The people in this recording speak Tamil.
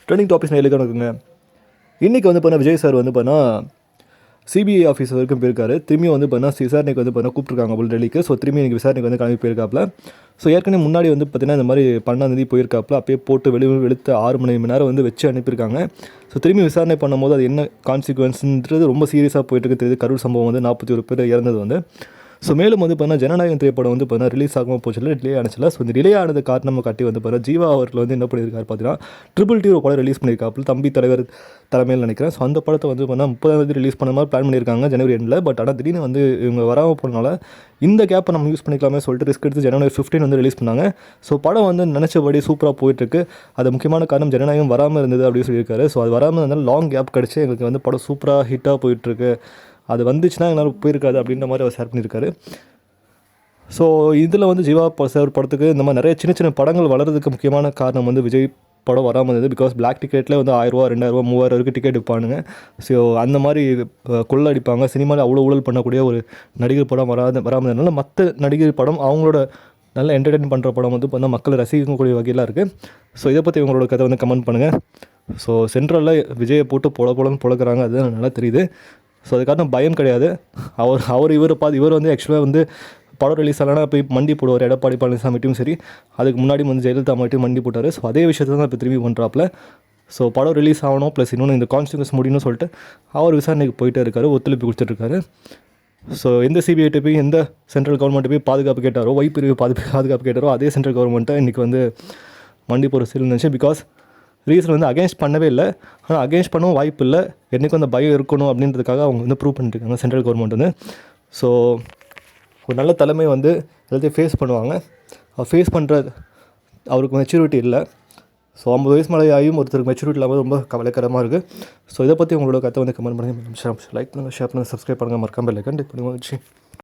ட்ரெண்டிங் டாபிக்ஸ் நிறைய இருக்குங்க. இன்றைக்கி வந்து பார்த்தா விஜய் சார் வந்து பார்த்தா சிபிஐ ஆஃபீஸ் வரைக்கும் போயிருக்காரு. திரும்பியும் வந்து பார்த்தா விசாரணைக்கு வந்து பார்த்தா கூப்பிட்ருக்காங்க போல் டெல்லிக்கு. ஸோ திரும்பி இன்றைக்கி விசாரணைக்கு வந்து கிளம்பி போயிருக்காப்புல. ஸோ ஏற்கனவே முன்னாடி வந்து பார்த்தீங்கன்னா இந்த மாதிரி 12ஆம் போயிருக்காப்புல. அப்பயே போட்டு வெளுத்து 6 மணி நேரம் வந்து வச்சு அனுப்பியிருக்காங்க. ஸோ திரும்பி விசாரணை பண்ணும்போது அது என்ன கான்சிக்வன்ஸ்ன்றது ரொம்ப சீரியஸாக போயிட்டு தெரியுது. கரூர் சம்பவம் வந்து 41 பேர் இறந்தது வந்து. ஸோ மேலும் வந்து பார்த்தீங்கன்னா ஜனநாயகம் திரைப்படம் வந்து பார்த்தீங்கன்னா ரிலீஸ் ஆகாமல் போச்சுல, டிலே ஆனிச்சில்ல. ஸோ இந்த டிலே ஆனது காரணமாக காட்டி வந்து பார்த்தீங்கன்னா ஜீவா அவர்கள் வந்து என்ன பண்ணியிருக்காரு பார்த்தீங்கன்னா ட்ரிபிள் ஒரு படம் ரிலீஸ் பண்ணியிருக்காப்புல, தம்பி தலைவர் தலைமையில் நினைக்கிறேன். ஸோ அந்த படத்தை வந்து பார்த்தீங்கன்னா 30ஆம் ரிலீஸ் பண்ண மாதிரி பிளான் பண்ணியிருக்காங்க ஜனவரி எண்டில். பட் ஆனால் திடீர்னு வந்து இவங்க வராமல் போனனால இந்த கேப்பை நம்ம யூஸ் பண்ணிக்கலாமே சொல்லிட்டு ரிஸ்க் எடுத்து ஜனவரி 15 வந்து ரிலீஸ் பண்ணாங்க. ஸோ படம் வந்து நினச்சபடி சூப்பராக போயிட்டுருக்கு. அது முக்கியமான காரணம் ஜனநாயகம் வராமல் இருந்தது அப்படின்னு சொல்லியிருக்காரு. ஸோ அது வராமல் இருந்தாலும் லாங் கேப் கிடச்சி எங்களுக்கு வந்து படம் சூப்பராக ஹிட்டாக போயிட்டுருக்கு. அது வந்துச்சுன்னா எங்களால் போயிருக்காது அப்படின்ற மாதிரி அவர் ஷேர் பண்ணியிருக்காரு. ஸோ இதில் வந்து ஜீவா சார் படத்துக்கு இந்த மாதிரி நிறைய சின்ன சின்ன படங்கள் வளர்கிறதுக்கு முக்கியமான காரணம் வந்து விஜய் படம் வராமல் இருந்தது. பிகாஸ் பிளாக் டிக்கெட்டில் வந்து 1000 ரூபா 2000 ரூபா 3000 வரைக்கும் டிக்கெட் விற்பானுங்க. ஸோ அந்த மாதிரி கொள்ள அடிப்பாங்க. சினிமாவில் அவ்வளோ ஊழல் பண்ணக்கூடிய ஒரு நடிகர் படம் வராமல் இருந்தனால மற்ற நடிகர் படம் அவங்களோட நல்ல என்டர்டெயின் பண்ணுற படம் வந்து பார்த்தா மக்களை ரசிக்கக்கூடிய வகையில் இருக்குது. ஸோ இதை பற்றி உங்களோட கதை வந்து கமெண்ட் பண்ணுங்கள். ஸோ சென்ட்ரலில் விஜயை போட்டு பொழன்னு பொழக்கிறாங்க, அதுதான் நல்லா தெரியுது. ஸோ அதுக்காக பயம் கிடையாது. இவர் வந்து ஆக்சுவலாக வந்து படம் ரிலீஸ் ஆகலைன்னா போய் மண்டி போடுவார். எடப்பாடி பழனிசாமிட்டும் சரி, அதுக்கு முன்னாடி வந்து ஜெயலலிதா மட்டும் மண்டி போட்டார். ஸோ அதே விஷயத்தை தான் இப்போ திரும்பி பண்ணுறாப்புல. ஸோ படம் ரிலீஸ் ஆகணும், ப்ளஸ் இன்னொன்று இந்த கான்ஸ்டியூன்ஸ் முடியும்னு சொல்லிட்டு அவர் விசாரணைக்கு போயிட்டே இருக்காரு, ஒத்துழைப்பு கொடுத்துட்ருக்காரு. ஸோ எந்த சிபிஐட்ட போய் எந்த சென்ட்ரல் கவர்மெண்ட்டை போய் பாதுகாப்பு கேட்டாரோ, வைப்பிரிவு பாதுகாப்பு கேட்டாரோ, அதே சென்ட்ரல் கவர்மெண்ட்டை இன்றைக்கி வந்து மண்டி போகிற சீல் இருந்துச்சு. பிகாஸ் ரீசன் வந்து அகேன்ஸ்ட் பண்ணவே இல்லை, ஆனால் அகேன்ஸ்ட் பண்ணவும் வாய்ப்பு இல்லை. என்றைக்கும் அந்த பயம் இருக்கணும் அப்படின்றதுக்காக அவங்க வந்து ப்ரூவ் பண்ணிட்டுருக்காங்க சென்ட்ரல் கவர்மெண்ட் வந்து. ஸோ ஒரு நல்ல தலைமை வந்து எல்லாத்தையும் ஃபேஸ் பண்ணுவாங்க. ஃபேஸ் பண்ணுற அவருக்கு மெச்சூரிட்டி இல்லை. ஸோ 50 வயசு மேலே ஆகியும் ஒருத்தருக்கு மெச்சூரிட்டி இல்லாமல் ரொம்ப கவலைக்கிடமாக இருக்குது. ஸோ இதை பற்றி உங்களோட கருத்தை வந்து கமெண்ட் பண்ணுங்கள். லைக் பண்ணுங்கள், ஷேர் பண்ணுங்கள், சப்ஸ்கிரைப் பண்ணுங்கள், மறக்காமல் இல்லை கண்டிப்பாக வச்சு